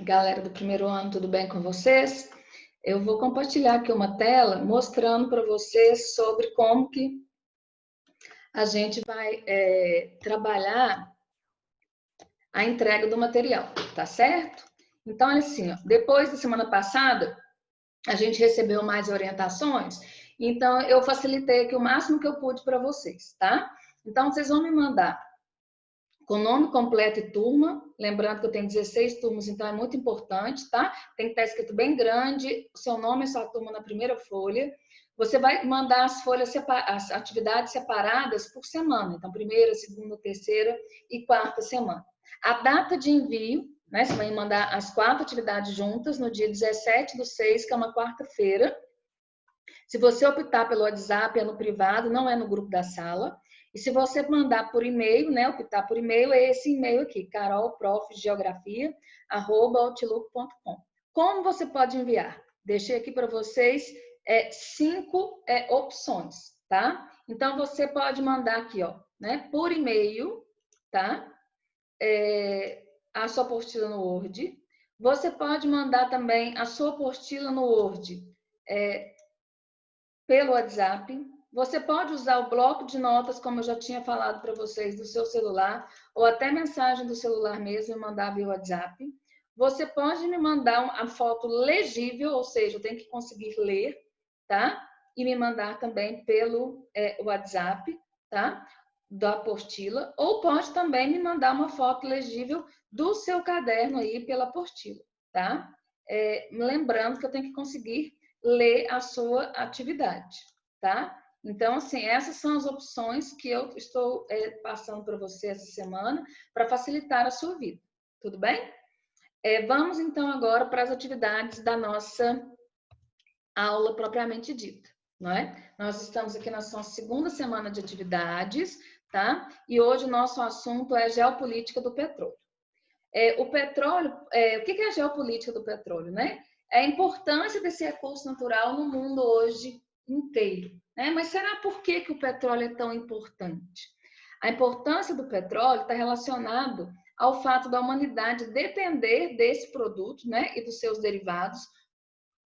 Galera do primeiro ano, tudo bem com vocês? Eu vou compartilhar aqui uma tela mostrando para vocês sobre como que a gente vai trabalhar a entrega do material, tá certo? Então, assim, ó, depois da semana passada, a gente recebeu mais orientações, então eu facilitei aqui o máximo que eu pude para vocês, tá? Então, vocês vão me mandar com nome completo e turma, lembrando que eu tenho 16 turmas, então é muito importante, tá? Tem que estar escrito bem grande, o seu nome e sua turma na primeira folha. Você vai mandar as folhas, as atividades separadas por semana, então primeira, segunda, terceira e quarta semana. A data de envio, né? Você vai mandar as 4 atividades juntas no dia 17/6, que é uma quarta-feira. Se você optar pelo WhatsApp, é no privado, não é no grupo da sala. E se você mandar por e-mail, né, optar por e-mail, é esse e-mail aqui, carolprofgeografia@outlook.com. Como você pode enviar? Deixei aqui para vocês 5 opções, tá? Então, você pode mandar aqui, ó, né, por e-mail, tá? A sua apostila no Word. Você pode mandar também a sua apostila no Word pelo WhatsApp. Você pode usar o bloco de notas, como eu já tinha falado para vocês, do seu celular, ou até mensagem do celular mesmo e mandar via WhatsApp. Você pode me mandar a foto legível, ou seja, eu tenho que conseguir ler, tá? E me mandar também pelo WhatsApp, tá? Da apostila. Ou pode também me mandar uma foto legível do seu caderno aí pela apostila, tá? Lembrando que eu tenho que conseguir ler a sua atividade, tá? Então, assim, essas são as opções que eu estou passando para você essa semana para facilitar a sua vida, tudo bem? Vamos, então, agora para as atividades da nossa aula propriamente dita, não é? Nós estamos aqui na nossa segunda semana de atividades, tá? E hoje o nosso assunto é geopolítica do petróleo. O petróleo, o que é a geopolítica do petróleo, né? É a importância desse recurso natural no mundo hoje inteiro, né? Mas será por que o petróleo é tão importante? A importância do petróleo está relacionado ao fato da humanidade depender desse produto, né, e dos seus derivados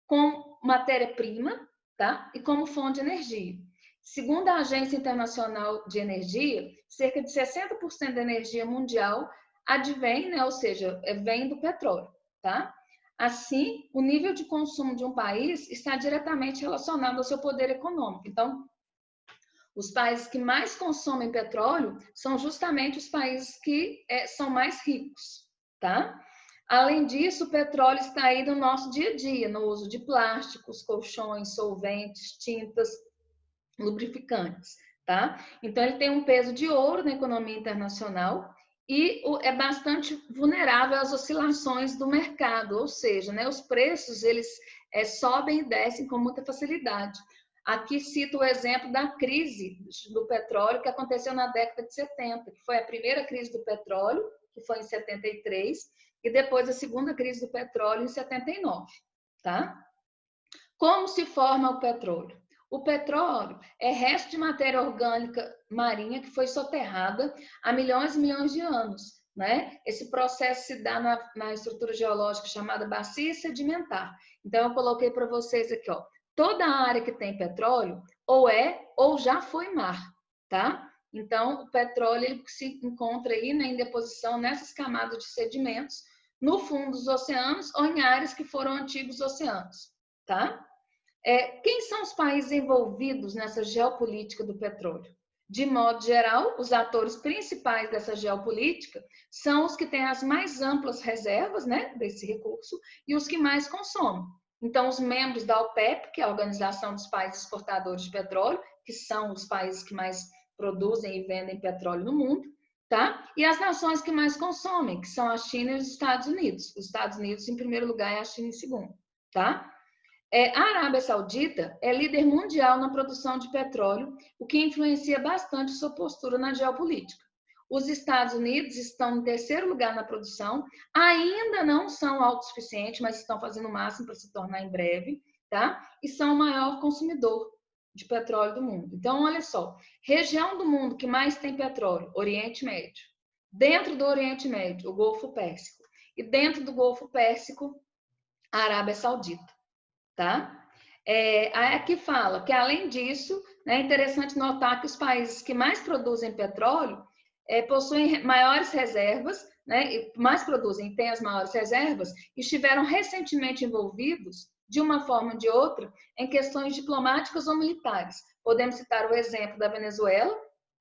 como matéria-prima, tá? E como fonte de energia. Segundo a Agência Internacional de Energia, cerca de 60% da energia mundial advém, né, ou seja, vem do petróleo, tá? Assim, o nível de consumo de um país está diretamente relacionado ao seu poder econômico. Então, os países que mais consomem petróleo são justamente os países que são mais ricos, tá? Além disso, o petróleo está aí no nosso dia a dia, no uso de plásticos, colchões, solventes, tintas, lubrificantes, tá? Então, ele tem um peso de ouro na economia internacional e é bastante vulnerável às oscilações do mercado, ou seja, né, os preços eles sobem e descem com muita facilidade. Aqui cito o exemplo da crise do petróleo que aconteceu na década de 70, que foi a primeira crise do petróleo, que foi em 73, e depois a segunda crise do petróleo em 79, tá? Como se forma o petróleo? O petróleo é resto de matéria orgânica marinha que foi soterrada há milhões e milhões de anos, né? Esse processo se dá na estrutura geológica chamada bacia sedimentar. Então, eu coloquei para vocês aqui, ó, toda a área que tem petróleo ou ou já foi mar, tá? Então, o petróleo ele se encontra aí, né, em deposição nessas camadas de sedimentos no fundo dos oceanos ou em áreas que foram antigos oceanos, tá? Quem são os países envolvidos nessa geopolítica do petróleo? De modo geral, os atores principais dessa geopolítica são os que têm as mais amplas reservas, né, desse recurso e os que mais consomem. Então, os membros da OPEP, que é a Organização dos Países Exportadores de Petróleo, que são os países que mais produzem e vendem petróleo no mundo, tá? E as nações que mais consomem, que são a China e os Estados Unidos. Os Estados Unidos em primeiro lugar e a China em segundo, tá? A Arábia Saudita é líder mundial na produção de petróleo, o que influencia bastante sua postura na geopolítica. Os Estados Unidos estão em terceiro lugar na produção, ainda não são autossuficientes, mas estão fazendo o máximo para se tornar em breve, tá? E são o maior consumidor de petróleo do mundo. Então, olha só, região do mundo que mais tem petróleo, Oriente Médio. Dentro do Oriente Médio, o Golfo Pérsico. e dentro do Golfo Pérsico, a Arábia Saudita, tá? Aqui fala que, além disso, é interessante notar que os países que mais produzem petróleo possuem maiores reservas, né, e mais produzem, têm as maiores reservas, e estiveram recentemente envolvidos, de uma forma ou de outra, em questões diplomáticas ou militares. Podemos citar o exemplo da Venezuela,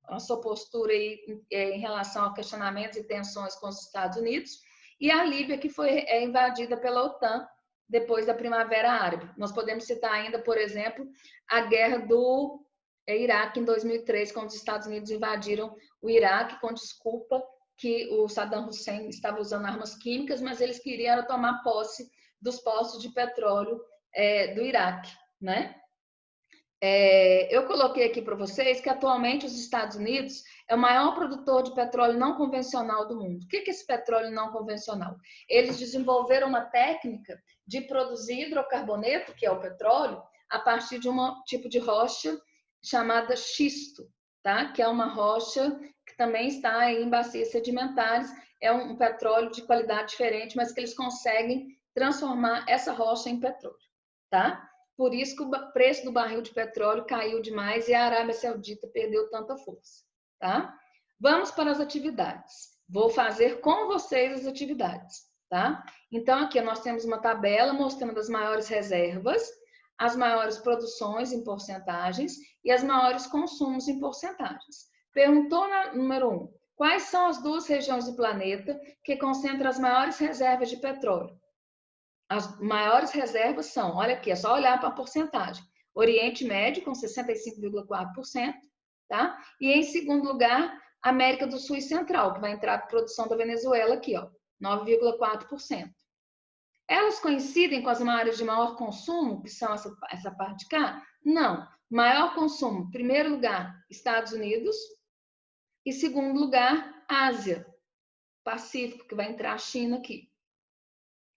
a sua postura aí, em relação a questionamentos e tensões com os Estados Unidos, e a Líbia, que foi invadida pela OTAN depois da Primavera Árabe. Nós podemos citar ainda, por exemplo, a guerra do Iraque em 2003, quando os Estados Unidos invadiram o Iraque com desculpa que o Saddam Hussein estava usando armas químicas, mas eles queriam tomar posse dos postos de petróleo do Iraque, né? Eu coloquei aqui para vocês que atualmente os Estados Unidos é o maior produtor de petróleo não convencional do mundo. O que é esse petróleo não convencional? Eles desenvolveram uma técnica de produzir hidrocarboneto, que é o petróleo, a partir de um tipo de rocha chamada xisto, tá? Que é uma rocha que também está em bacias sedimentares, é um petróleo de qualidade diferente, mas que eles conseguem transformar essa rocha em petróleo, tá? Por isso que o preço do barril de petróleo caiu demais e a Arábia Saudita perdeu tanta força, tá? Vamos para as atividades. Vou fazer com vocês as atividades, tá? Então, aqui nós temos uma tabela mostrando as maiores reservas, as maiores produções em porcentagens e as maiores consumos em porcentagens. Perguntou na número 1, quais são as duas regiões do planeta que concentram as maiores reservas de petróleo? As maiores reservas são, olha aqui, é só olhar para a porcentagem. Oriente Médio, com 65,4%, tá? E em segundo lugar, América do Sul e Central, que vai entrar a produção da Venezuela aqui, ó, 9,4%. Elas coincidem com as áreas de maior consumo, que são essa parte de cá? Não. Maior consumo, primeiro lugar, Estados Unidos, e segundo lugar, Ásia, Pacífico, que vai entrar a China aqui.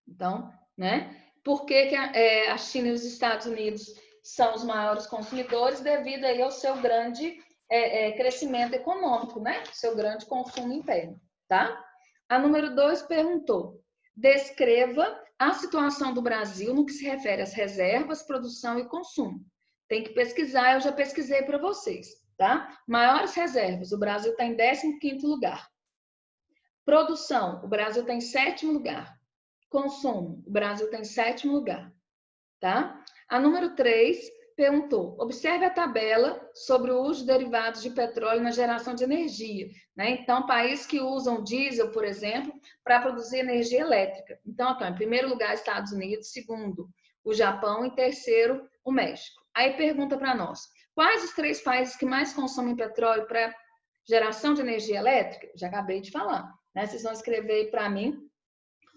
Então, né? Por que a China e os Estados Unidos são os maiores consumidores? Devido aí ao seu grande crescimento econômico, né? Seu grande consumo interno, tá? A número 2 perguntou, descreva a situação do Brasil no que se refere às reservas, produção e consumo. Tem que pesquisar, eu já pesquisei para vocês, tá? Maiores reservas, o Brasil está em 15º lugar. Produção, o Brasil está em 7º lugar. Consumo, o Brasil está em 7º lugar, tá? A número 3 perguntou, observe a tabela sobre o uso de derivados de petróleo na geração de energia, né? Então, países que usam diesel, por exemplo, para produzir energia elétrica. Então, aqui, em primeiro lugar, Estados Unidos, segundo, o Japão e terceiro, o México. Aí pergunta para nós, quais os 3 países que mais consomem petróleo para geração de energia elétrica? Já acabei de falar, né? Vocês vão escrever aí para mim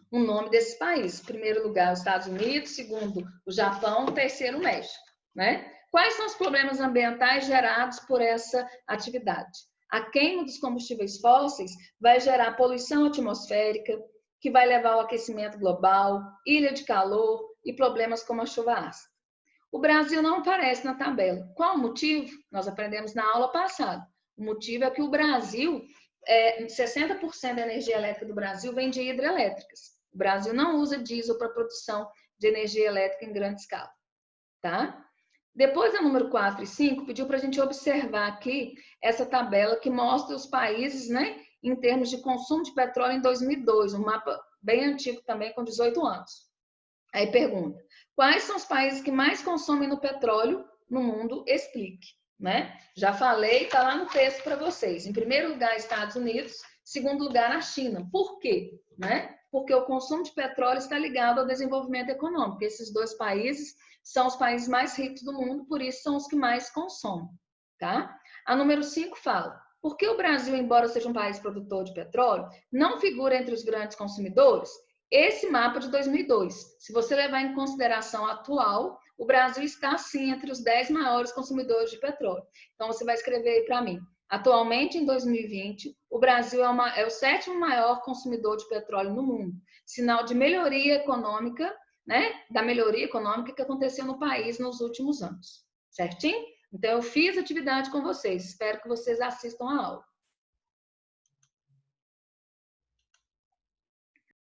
o nome desses países. Primeiro lugar, os Estados Unidos, segundo, o Japão, terceiro, o México, né? Quais são os problemas ambientais gerados por essa atividade? A queima dos combustíveis fósseis vai gerar poluição atmosférica, que vai levar ao aquecimento global, ilha de calor e problemas como a chuva ácida. O Brasil não aparece na tabela. Qual o motivo? Nós aprendemos na aula passada. O motivo é que o Brasil, 60% da energia elétrica do Brasil vem de hidrelétricas. O Brasil não usa diesel para produção de energia elétrica em grande escala, tá? Depois, a número 4 e 5, pediu para a gente observar aqui essa tabela que mostra os países, né, em termos de consumo de petróleo em 2002, um mapa bem antigo também, com 18 anos. Aí pergunta, quais são os países que mais consomem no petróleo no mundo? Explique, né? Já falei, está lá no texto para vocês. Em primeiro lugar, Estados Unidos, segundo lugar, a China. Por quê? Né? Porque o consumo de petróleo está ligado ao desenvolvimento econômico. Esses 2 países são os países mais ricos do mundo, por isso são os que mais consomem, tá? A número 5 fala, por que o Brasil, embora seja um país produtor de petróleo, não figura entre os grandes consumidores? Esse mapa de 2002, se você levar em consideração a atual, o Brasil está sim entre os 10 maiores consumidores de petróleo. Então, você vai escrever aí para mim. Atualmente, em 2020, o Brasil é o 7º maior consumidor de petróleo no mundo, sinal de melhoria econômica, né? Da melhoria econômica que aconteceu no país nos últimos anos. Certinho? Então, eu fiz atividade com vocês. Espero que vocês assistam a aula.